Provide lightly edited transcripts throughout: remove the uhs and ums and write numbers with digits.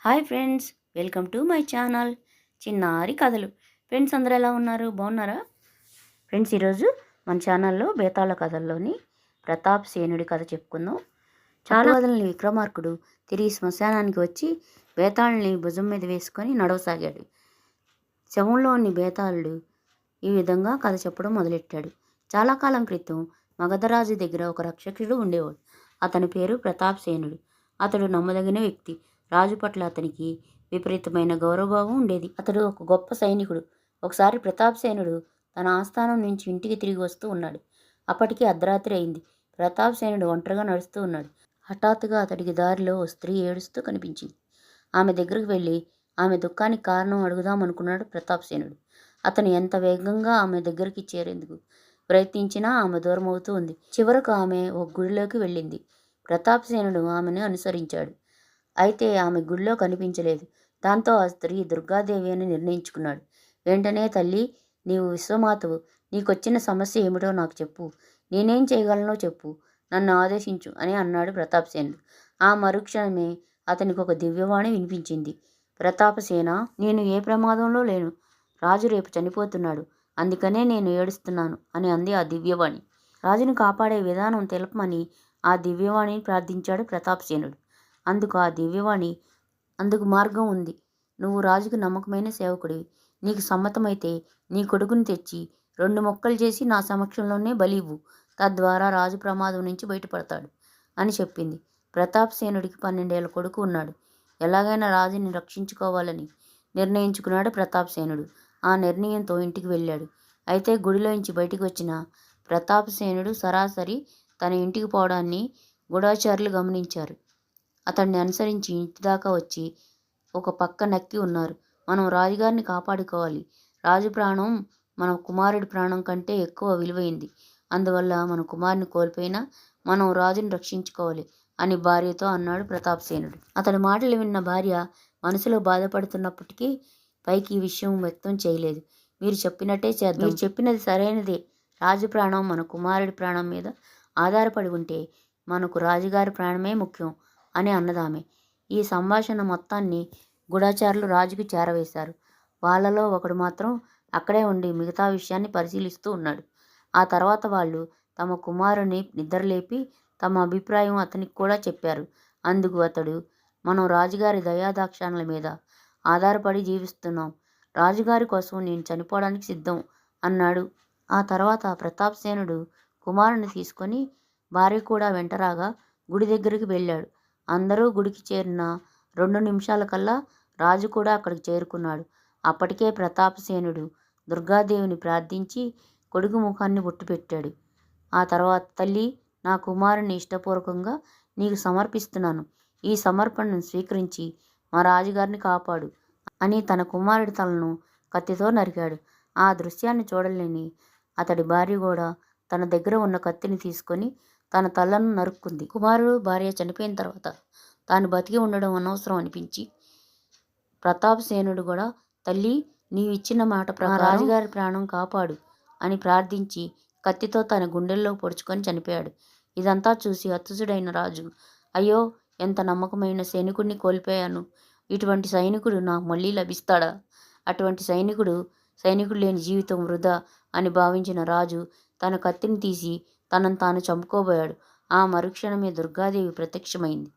Hi friends, welcome to my channel చిన్నారి కథలు. Friends అందరూ ఎలా ఉన్నారు? బాగున్నారా? ఫ్రెండ్స్ ఈరోజు మన ఛానల్లో బేతాళ కథల్లోని ప్రతాప్ సేనుడి కథ చెప్పుకుందాం. చాలా కథలని విక్రమార్కుడు తిరిగి శ్మశానానికి వచ్చి బేతాళుని భుజం మీద వేసుకొని నడవసాగాడు. శవంలోని బేతాళుడు ఈ విధంగా కథ చెప్పడం మొదలెట్టాడు. చాలా కాలం క్రితం మగధరాజు దగ్గర ఒక రక్షకుడు ఉండేవాడు. అతని పేరు ప్రతాప్ సేనుడు. అతడు నమ్మదగిన వ్యక్తి. రాజు పట్ల అతనికి విపరీతమైన గౌరవభావం ఉండేది. అతడు ఒక గొప్ప సైనికుడు. ఒకసారి ప్రతాప్ సేనుడు తన ఆస్థానం నుంచి ఇంటికి తిరిగి వస్తూ ఉన్నాడు. అప్పటికి అర్ధరాత్రి అయింది. ప్రతాప్ సేనుడు ఒంటరిగా నడుస్తూ ఉన్నాడు. హఠాత్తుగా అతడికి దారిలో ఓ స్త్రీ ఏడుస్తూ కనిపించింది. ఆమె దగ్గరకు వెళ్ళి ఆమె దుఃఖానికి కారణం అడుగుదామనుకున్నాడు ప్రతాప్ సేనుడు. అతను ఎంత వేగంగా ఆమె దగ్గరికి చేరేందుకు ప్రయత్నించినా ఆమె దూరం అవుతూ ఉంది. చివరకు ఆమె ఒక గుడిలోకి వెళ్ళింది. ప్రతాప్ సేనుడు ఆమెను అనుసరించాడు. అయితే ఆమె గుడిలో కనిపించలేదు. దాంతో ఆ స్త్రీ దుర్గాదేవి అని నిర్ణయించుకున్నాడు. వెంటనే, తల్లి, నీవు విశ్వమాతవు, నీకొచ్చిన సమస్య ఏమిటో నాకు చెప్పు, నేనేం చేయగలనో చెప్పు, నన్ను ఆదేశించు అని అన్నాడు ప్రతాపసేనుడు. ఆ మరుక్షణమే అతనికి ఒక దివ్యవాణి వినిపించింది. ప్రతాపసేన, నేను ఏ ప్రమాదంలో లేను. రాజు రేపు చనిపోతున్నాడు. అందుకనే నేను ఏడుస్తున్నాను అని అంది ఆ దివ్యవాణి. రాజును కాపాడే విధానం తెలపమని ఆ దివ్యవాణిని ప్రార్థించాడు ప్రతాపసేనుడు. అందుకు ఆ దివ్యవాణి, అందుకు మార్గం ఉంది. నువ్వు రాజుకు నమ్మకమైన సేవకుడివి. నీకు సమ్మతమైతే నీ కొడుకుని తెచ్చి 2 ముక్కలు చేసి నా సమక్షంలోనే బలి ఇవ్వు. తద్వారా రాజు ప్రమాదం నుంచి బయటపడతాడు అని చెప్పింది. ప్రతాపసేనుడికి 12 ఏళ్ల కొడుకు ఉన్నాడు. ఎలాగైనా రాజుని రక్షించుకోవాలని నిర్ణయించుకున్నాడు ప్రతాపసేనుడు. ఆ నిర్ణయంతో ఇంటికి వెళ్ళాడు. అయితే గుడిలోంచి బయటికి వచ్చిన ప్రతాపసేనుడు సరాసరి తన ఇంటికి పోవడాన్ని గూఢచారులు గమనించారు. అతన్ని అనుసరించి ఇంటి దాకా వచ్చి ఒక పక్క నక్కి ఉన్నారు. మనం రాజుగారిని కాపాడుకోవాలి. రాజు ప్రాణం మన కుమారుడి ప్రాణం కంటే ఎక్కువ విలువైంది. అందువల్ల మన కుమారుని కోల్పోయినా మనం రాజుని రక్షించుకోవాలి అని భార్యతో అన్నాడు ప్రతాపసేనుడు. అతడి మాటలు విన్న భార్య మనసులో బాధపడుతున్నప్పటికీ పైకి ఈ విషయం వ్యక్తం చేయలేదు. మీరు చెప్పినట్టే చేద్దాం. మీరు చెప్పినది సరైనదే. రాజు ప్రాణం మన కుమారుడి ప్రాణం మీద ఆధారపడి ఉంటే మనకు రాజుగారి ప్రాణమే ముఖ్యం అని అన్నదామె. ఈ సంభాషణ మొత్తాన్ని గూఢచారులు రాజుకు చేరవేశారు. వాళ్ళలో ఒకడు మాత్రం అక్కడే ఉండి మిగతా విషయాన్ని పరిశీలిస్తూ ఉన్నాడు. ఆ తర్వాత వాళ్ళు తమ కుమారుని నిద్రలేపి తమ అభిప్రాయం అతనికి కూడా చెప్పారు. అందుకు అతడు, మనం రాజుగారి దయాదాక్షాణుల మీద ఆధారపడి జీవిస్తున్నాం. రాజుగారి కోసం నేను చనిపోవడానికి సిద్ధం అన్నాడు. ఆ తర్వాత ప్రతాపసేనుడు కుమారుని తీసుకొని భార్య కూడా వెంటరాగా గుడి దగ్గరికి వెళ్ళాడు. అందరూ గుడికి చేరిన 2 నిమిషాలకల్లా రాజు కూడా అక్కడికి చేరుకున్నాడు. అప్పటికే ప్రతాపసేనుడు దుర్గాదేవిని ప్రార్థించి కొడుకు ముఖాన్ని బొట్టు పెట్టాడు. ఆ తర్వాత, తల్లి, నా కుమారుని ఇష్టపూర్వకంగా నీకు సమర్పిస్తున్నాను. ఈ సమర్పణను స్వీకరించి మా రాజుగారిని కాపాడు అని తన కుమారుడి తలను కత్తితో నరికాడు. ఆ దృశ్యాన్ని చూడలేని అతడి భార్య కూడా తన దగ్గర ఉన్న కత్తిని తీసుకొని తన తలను నరుక్కుంది. కుమారుడు భార్య చనిపోయిన తర్వాత తాను బతికి ఉండడం అనవసరం అనిపించి ప్రతాపసేనుడు కూడా, తల్లి, నీవిచ్చిన మాట ప్రకారం రాజుగారి ప్రాణం కాపాడు అని ప్రార్థించి కత్తితో తన గుండెల్లో పొడుచుకొని చనిపోయాడు. ఇదంతా చూసి హతుసుడైన రాజు, అయ్యో, ఎంత నమ్మకమైన సైనికుడిని కోల్పోయాను. ఇటువంటి సైనికుడు నాకు మళ్ళీ లభిస్తాడా? అటువంటి సైనికుడు లేని జీవితం వృధా అని భావించిన రాజు తన కత్తిని తీసి తనను తాను చంపుకోబోయాడు. ఆ మరుక్షణమే దుర్గాదేవి ప్రత్యక్షమైంది.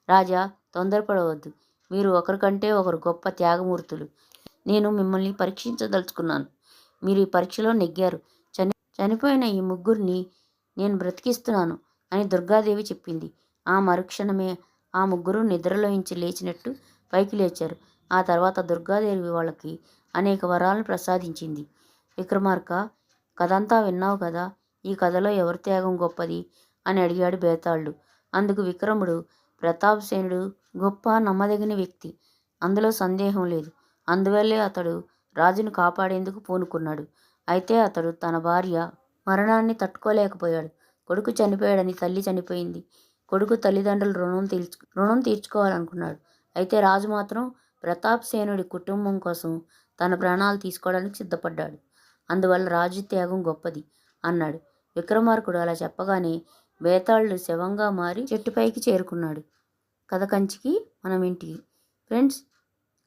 రాజా, తొందరపడవద్దు. మీరు ఒకరికంటే ఒకరు గొప్ప త్యాగమూర్తులు. నేను మిమ్మల్ని పరీక్షించదలుచుకున్నాను. మీరు ఈ పరీక్షలో నెగ్గారు. చనిపోయిన ఈ ముగ్గురిని నేను బ్రతికిస్తున్నాను అని దుర్గాదేవి చెప్పింది. ఆ మరుక్షణమే ఆ ముగ్గురు నిద్రలోంచి లేచినట్టు పైకి లేచారు. ఆ తర్వాత దుర్గాదేవి వాళ్ళకి అనేక వరాలను ప్రసాదించింది. విక్రమార్క, కథంతా విన్నావు కదా. ఈ కథలో ఎవరి త్యాగం గొప్పది అని అడిగాడు బేతాళుడు. అందుకు విక్రముడు, ప్రతాపసేనుడు గొప్ప నమ్మదగిన వ్యక్తి, అందులో సందేహం లేదు. అందువల్లే అతడు రాజును కాపాడేందుకు పూనుకున్నాడు. అయితే అతడు తన భార్య మరణాన్ని తట్టుకోలేకపోయాడు. కొడుకు చనిపోయాడని తల్లి చనిపోయింది. కొడుకు తల్లిదండ్రులు రుణం తీర్చుకోవాలనుకున్నాడు. అయితే రాజు మాత్రం ప్రతాపసేనుడి కుటుంబం కోసం తన ప్రాణాలు తీసుకోవడానికి సిద్ధపడ్డాడు. అందువల్ల రాజు త్యాగం గొప్పది అన్నాడు. విక్రమార్కుడు అలా చెప్పగానే బేతాళుడు శవంగా మారి చెట్టుపైకి చేరుకున్నాడు. కథ కంచికి మనం ఇంటికి. ఫ్రెండ్స్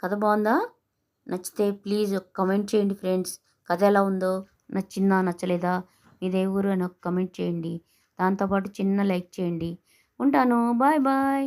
కథ బాగుందా? నచ్చితే ప్లీజ్ ఒక కమెంట్ చేయండి ఫ్రెండ్స్. కథ ఎలా ఉందో, నచ్చిందా నచ్చలేదా, మీదే ఊరు అని ఒక కమెంట్ చేయండి. దాంతోపాటు చిన్న లైక్ చేయండి. ఉంటాను. Bye bye.